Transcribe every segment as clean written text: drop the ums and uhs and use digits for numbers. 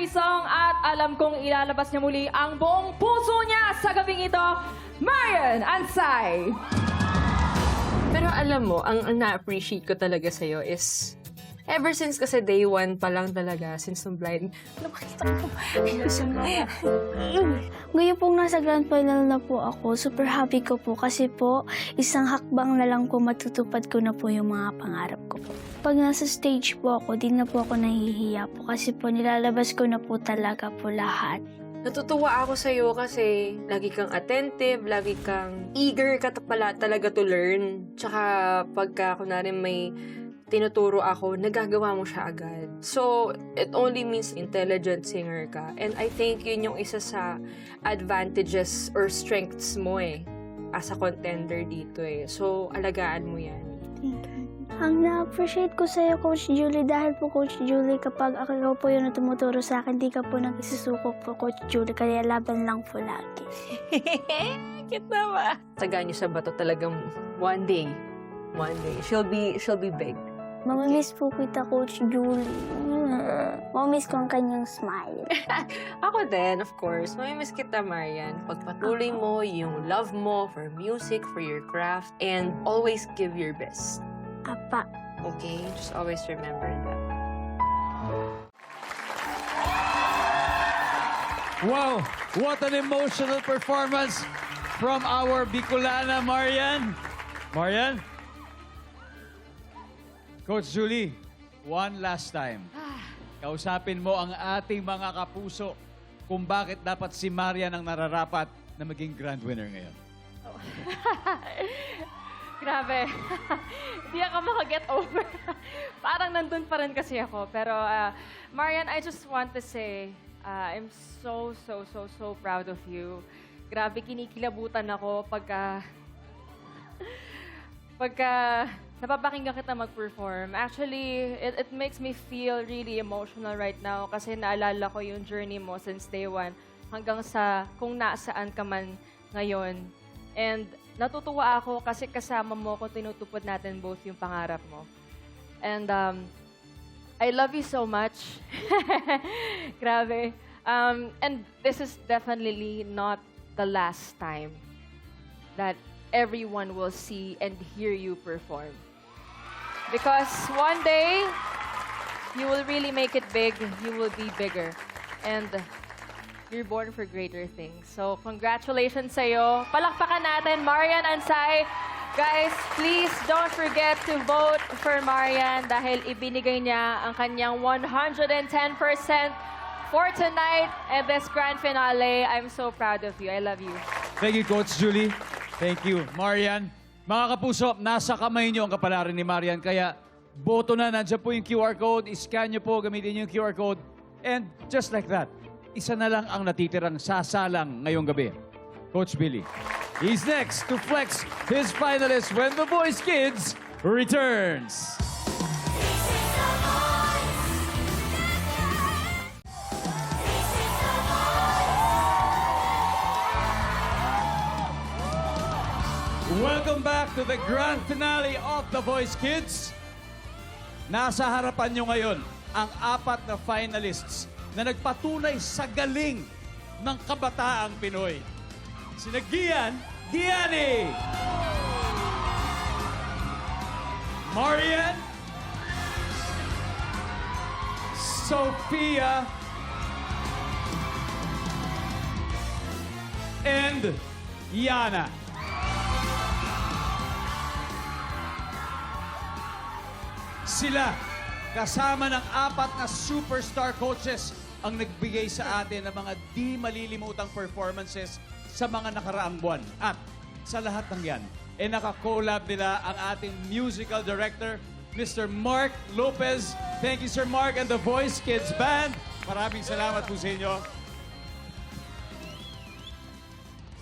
very song at alam kong ilalabas niya muli ang buong puso niya sa gabing ito, Marian Ansay. Pero alam mo, ang na-appreciate ko talaga sa'yo is, ever since kasi day one pa lang talaga, since nung blind, Ngayon pong nasa grand final na po ako, super happy ko po kasi po isang hakbang na lang po matutupad ko na po yung mga pangarap ko po. Pag nasa stage po ako, di na po ako nahihiya po kasi po nilalabas ko na po talaga po lahat. Natutuwa ako sa'yo kasi lagi kang attentive, lagi kang eager ka pala talaga to learn. Tsaka pagka kunwari may tinuturo ako, nagagawa mo siya agad. So, it only means intelligent singer ka. And I think yun yung isa sa advantages or strengths mo as a contender dito So, alagaan mo yan. Ang na-appreciate ko sa'yo, Coach Julie, dahil po, Coach Julie, kapag ako po yun na tumuturo sa akin, di ka po nagsusuko po, Coach Julie, kaya laban lang po lagi. Cute naman. Tagaan niyo sa bato talagang one day, she'll be big. Mamamiss po kita, Coach Julie. Mamamiss ko ang kanyang smile. Ako din, of course. Mamimiss kita, Marian. Pagpatuloy mo yung love mo for music, for your craft, and always give your best. Apa. Okay? Just always remember that. Wow! What an emotional performance from our Bicolana, Marian. Marian? Coach Julie, one last time. Kausapin mo ang ating mga kapuso kung bakit dapat si Marian ang nararapat na maging grand winner ngayon. Grabe. Hindi ako makaget over. Parang nandun pa rin kasi ako. Pero, Marian, I just want to say, I'm so proud of you. Grabe, kinikilabutan ako pagka napapakinggan kita mag-perform. Actually, it makes me feel really emotional right now kasi naalala ko yung journey mo since day one hanggang sa kung nasaan ka man ngayon. And natutuwa ako kasi kasama mo kung tinutupad natin both yung pangarap mo. And I love you so much. Grabe. And this is definitely not the last time that everyone will see and hear you perform. Because one day, you will really make it big. You will be bigger. And you're born for greater things. So, congratulations sa'yo. Palakpakan natin, Marian Ansay. Guys, please don't forget to vote for Marian dahil ibinigay niya ang kanyang 110% for tonight at this grand finale. I'm so proud of you. I love you. Thank you, Coach Julie. Thank you, Marian. Mga kapuso, nasa kamay niyo ang kapalaran ni Marian. Kaya, boto na. Nandiyan po yung QR code. I-scan niyo po. Gamitin niyo yung QR code. And just like that, isa na lang ang natitirang sasalang ngayong gabi. Coach Billy. He's next to flex his finalists when The Voice Kids returns. Welcome back to the grand finale of The Voice Kids. Nasa harapan nyo ngayon ang apat na finalists na nagpatunay sa galing ng kabataang Pinoy. Sina Gian, Gianni! Marian, Sophia, and Yana. Sila, kasama ng apat na superstar coaches ang nagbigay sa atin ng mga di malilimutang performances sa mga nakaraang buwan. At sa lahat ng yan, naka-collab nila ang ating musical director, Mr. Mark Lopez. Thank you, Sir Mark, and the Voice Kids Band. Maraming salamat po sa inyo.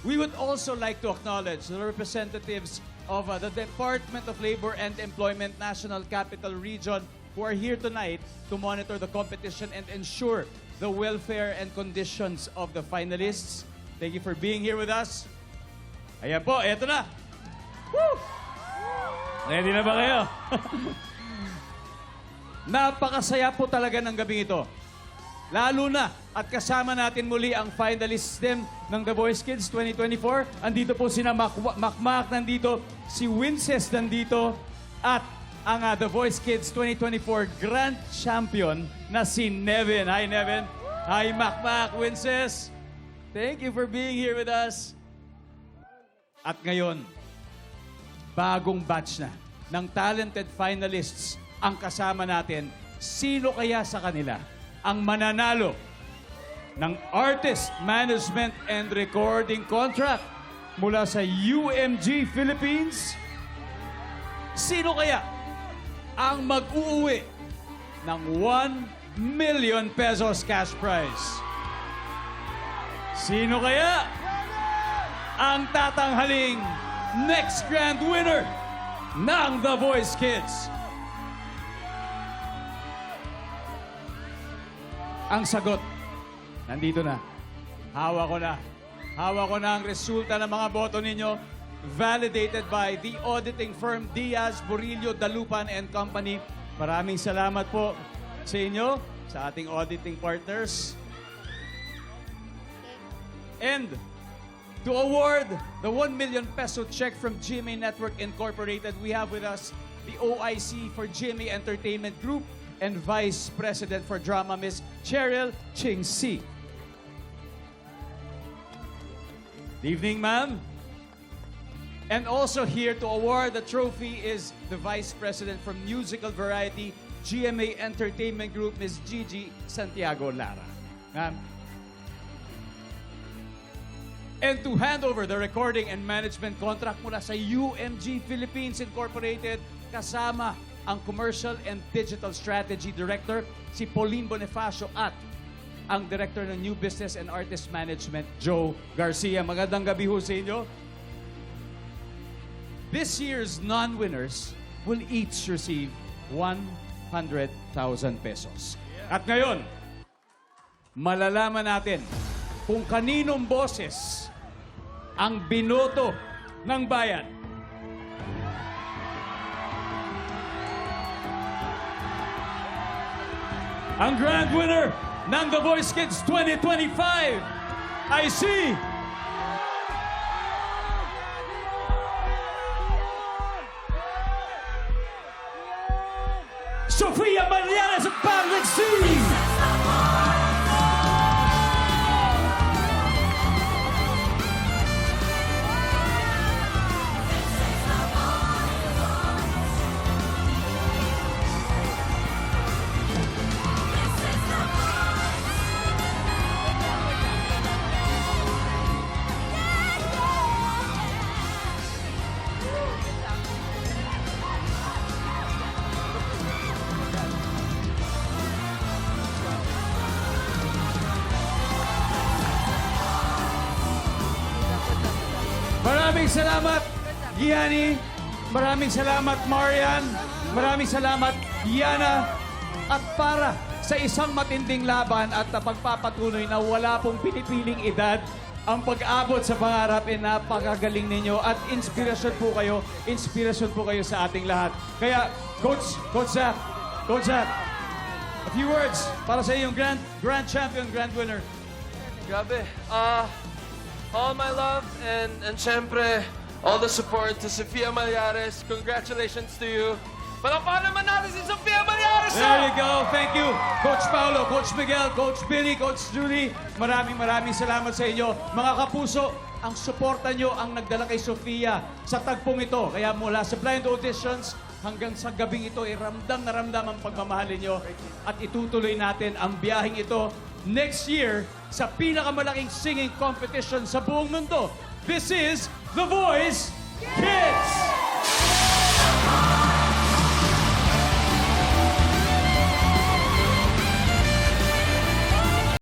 We would also like to acknowledge the representatives of the Department of Labor and Employment National Capital Region who are here tonight to monitor the competition and ensure the welfare and conditions of the finalists. Thank you for being here with us. Ayan po, eto na. Woo! Ready na ba kayo? Napakasaya po talaga ng gabing ito. lalo na at kasama natin muli ang finalists din ng The Voice Kids 2024. Andito po sina Makmak, nandito, si Winces nandito, at ang The Voice Kids 2024 Grand Champion na si Nevin. Hi, Nevin. Hi, Makmak, Winces. Thank you for being here with us. At ngayon, bagong batch na ng talented finalists ang kasama natin. Sino kaya sa kanila ang mananalo ng Artist Management and Recording Contract mula sa UMG Philippines? Sino kaya ang mag-uuwi ng 1 million pesos cash prize? Sino kaya ang tatanghaling next grand winner ng The Voice Kids? Ang sagot, nandito na. Hawak ko na. Hawak ko na ang resulta ng mga boto ninyo. Validated by the auditing firm Diaz, Borillo, Dalupan and Company. Maraming salamat po sa inyo, sa ating auditing partners. And to award the 1 million peso check from GMA Network Incorporated, we have with us the OIC for GMA Entertainment Group and Vice President for Drama, Ms. Cheryl Ching-Si. Good evening, ma'am. And also here to award the trophy is the Vice President from Musical Variety, GMA Entertainment Group, Ms. Gigi Santiago Lara. Ma'am. And to hand over the recording and management contract mula sa UMG Philippines Incorporated, kasama ang Commercial and Digital Strategy Director, si Pauline Bonifacio, at ang Director ng New Business and Artist Management, Joe Garcia. Magandang gabi ho sa inyo. This year's non-winners will each receive 100,000 pesos. At ngayon, malalaman natin kung kaninong boses ang binoto ng bayan. Ang grand winner ng The Voice Kids 2025 ay si Sofia Marianes of Public Sea! Maraming salamat, Gianni. Maraming salamat, Marian. Maraming salamat, Yana. At para sa isang matinding laban at pagpapatunay na wala pong pinipiling edad, ang pag-abot sa pangarap ay napakagaling ninyo at inspirasyon po kayo sa ating lahat. Kaya, Coach Zach, a few words para sa iyong grand champion, grand winner. Grabe. All my love and syempre, all the support to Sofia Malyares. Congratulations to you. Palakpakan naman natin si Sofia Malyares! There you go. Thank you, Coach Paolo, Coach Miguel, Coach Billy, Coach Julie. Maraming salamat sa inyo. Mga kapuso, ang suporta nyo ang nagdala kay Sofia sa tagpong ito. Kaya mula sa blind auditions hanggang sa gabing ito, ramdam na ramdam ang pagmamahal nyo. At itutuloy natin ang biyaheng ito next year sa pinakamalaking singing competition sa buong mundo. This is The Voice Kids!